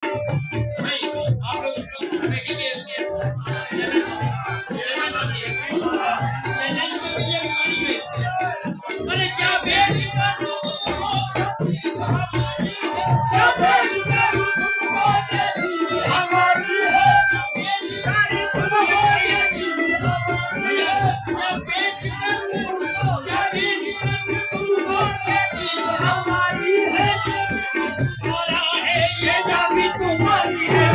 नहीं आप लोग बैठिए चैनल चैनल को मिलिए बीमारी से अरे क्या बेच करूं क्या बेच करूं तुमको बेची हमारी है बेच करूं तुमको बेची हमारी है क्या बेच करूं क्या बेच करूं तुमको बेची हमारी है तुम्हारा है ये जाबी तुम्हारी है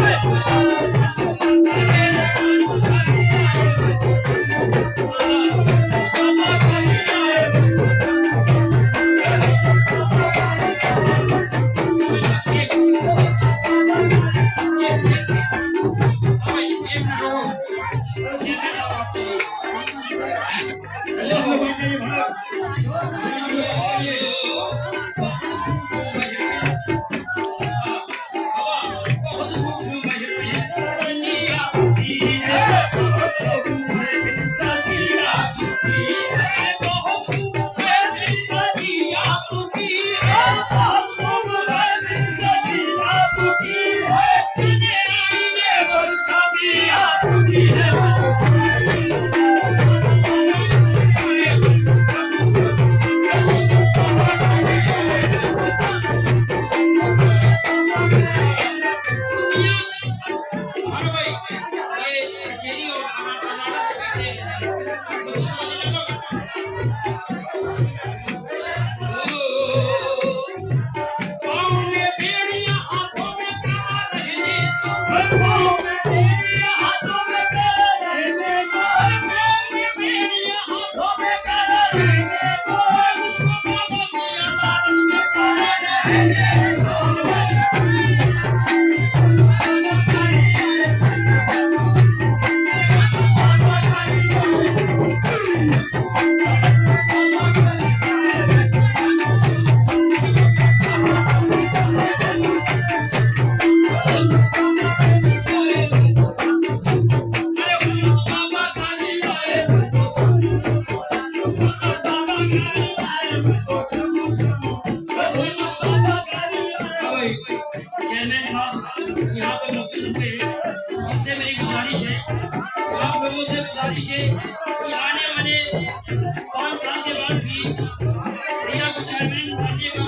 चेयरमैन साहब यहाँ पे मौजूद हैं इनसे मेरी गुजारिश है आप लोगों से गुजारिश है कि आने वाले 5 साल के बाद भी भैया को चेयरमैन बनने का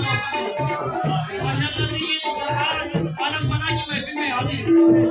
माशाल्लाह से ये सरकार आलम बना की महफिल में हाजिर है।